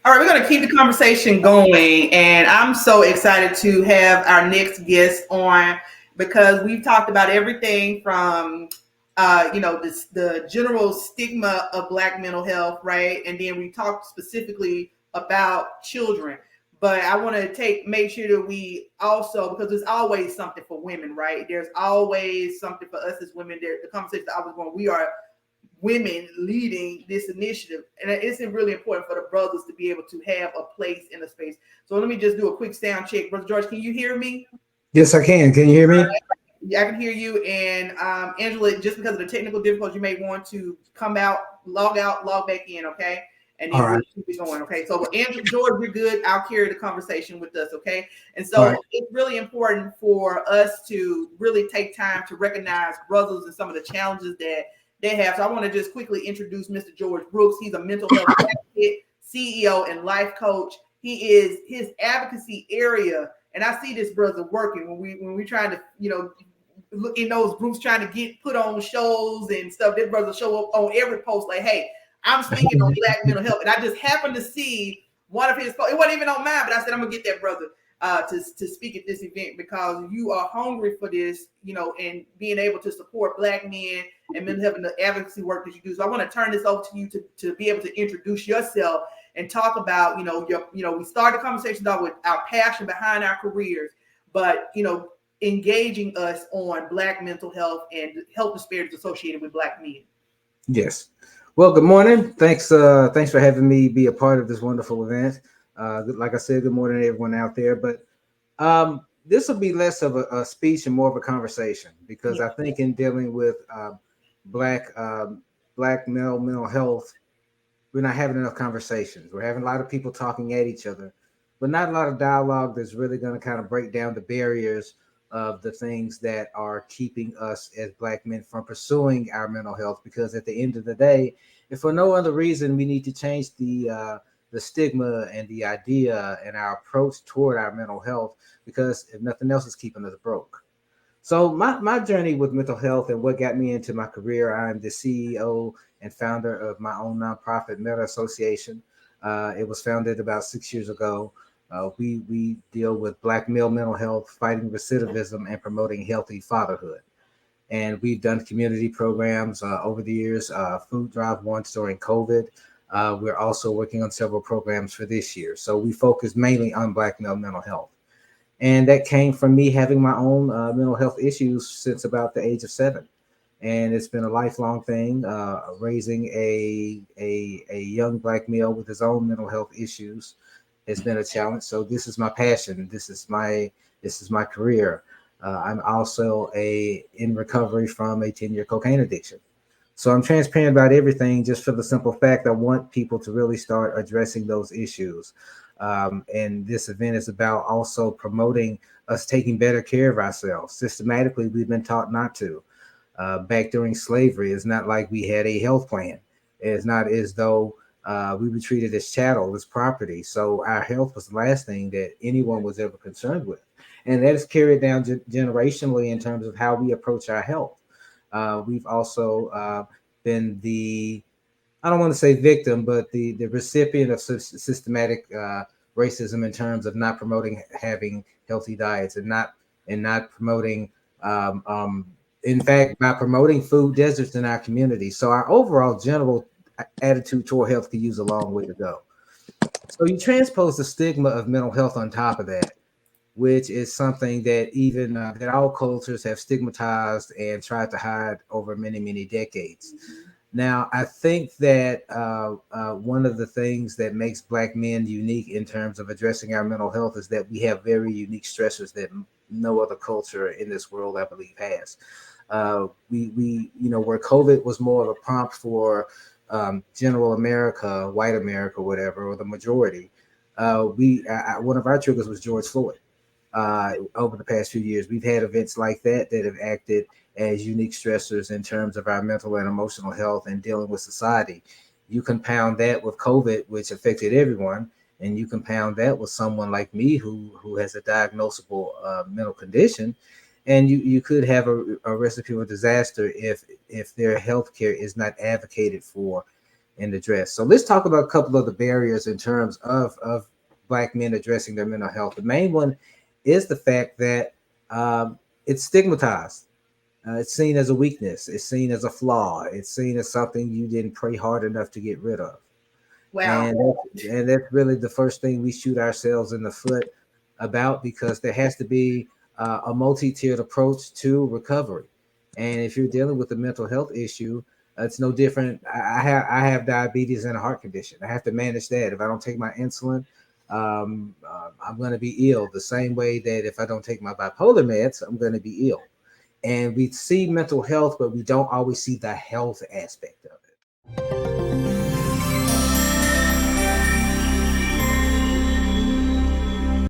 All right, we're going to keep the conversation going, and I'm so excited to have our next guest on because we've talked about everything from, the general stigma of Black mental health, right? And then we talked specifically about children. But I want to make sure that we also, because there's always something for women, right? There's always something for us as women. There, the conversation that I was going, we are women leading this initiative. And it's really important for the brothers to be able to have a place in a space. So let me just do a quick sound check. Brother George, can you hear me? Yes, I can. Can you hear me? Yeah, I can hear you. And Angela, just because of the technical difficulties, you may want to come out, log back in, okay? And All then we'll right. keep it going, okay? So, Angela, George, you're good. I'll carry the conversation with us, okay? And All so right. it's really important for us to really take time to recognize brothers and some of the challenges that they have. So I want to just quickly introduce Mr. George Brooks. He's a mental health advocate, CEO, and life coach. He is his advocacy area, and I see this brother working when we trying to look in those groups trying to get put on shows and stuff. This brother show up on every post like, "Hey, I'm speaking on Black mental health," and I just happened to see one of his posts. It wasn't even on mine, but I said I'm gonna get that brother to speak at this event because you are hungry for this, and being able to support Black men and mental health and the advocacy work that you do. So I want to turn this over to you to be able to introduce yourself and talk about, we started the conversation off with our passion behind our careers, but engaging us on Black mental health and health disparities associated with Black men. Yes. Well, good morning. Thanks for having me be a part of this wonderful event. Like I said, good morning to everyone out there. But this will be less of a speech and more of a conversation because Yeah. I think in dealing with black black male mental health, we're not having enough conversations. We're having a lot of people talking at each other, but not a lot of dialogue that's really going to kind of break down the barriers of the things that are keeping us as Black men from pursuing our mental health. Because at the end of the day, if for no other reason, we need to change the stigma and the idea and our approach toward our mental health. Because if nothing else is keeping us broke. So my journey with mental health and what got me into my career, I'm the CEO and founder of my own nonprofit, Metta Association. It was founded about 6 years ago. We deal with Black male mental health, fighting recidivism, and promoting healthy fatherhood. And we've done community programs over the years, food drive once during COVID. We're also working on several programs for this year. So we focus mainly on Black male mental health. And that came from me having my own mental health issues since about the age of 7. And it's been a lifelong thing, raising a young Black male with his own mental health issues has been a challenge. So this is my passion. This is my career. I'm also a in recovery from a 10-year cocaine addiction. So I'm transparent about everything just for the simple fact I want people to really start addressing those issues. And this event is about also promoting us taking better care of ourselves. Systematically, we've been taught not to. Back during slavery, it's not like we had a health plan. It's not as though we were treated as chattel, as property. So our health was the last thing that anyone was ever concerned with. And that is carried down generationally in terms of how we approach our health. We've also been I don't want to say victim, but the recipient of systematic racism in terms of not promoting having healthy diets and not promoting, in fact, by promoting food deserts in our community. So our overall general attitude toward health could use a long way to go. So you transpose the stigma of mental health on top of that, which is something that even that all cultures have stigmatized and tried to hide over many, many decades. Now, I think that one of the things that makes Black men unique in terms of addressing our mental health is that we have very unique stressors that no other culture in this world, I believe, has. Where COVID was more of a prompt for general America, white America, whatever, or the majority. One of our triggers was George Floyd. Over the past few years, we've had events like that have acted as unique stressors in terms of our mental and emotional health and dealing with society. You compound that with COVID, which affected everyone, and you compound that with someone like me who has a diagnosable mental condition, and you could have a recipe for disaster if their health care is not advocated for and address. So let's talk about a couple of the barriers in terms of Black men addressing their mental health. The main one is the fact that it's stigmatized. It's seen as a weakness. It's seen as a flaw. It's seen as something you didn't pray hard enough to get rid of. Wow. And that's really the first thing we shoot ourselves in the foot about, because there has to be a multi-tiered approach to recovery. And if you're dealing with a mental health issue, it's no different. I have diabetes and a heart condition. I have to manage that. If I don't take my insulin, I'm going to be ill. The same way that if I don't take my bipolar meds, I'm going to be ill. And we see mental health, but we don't always see the health aspect of it.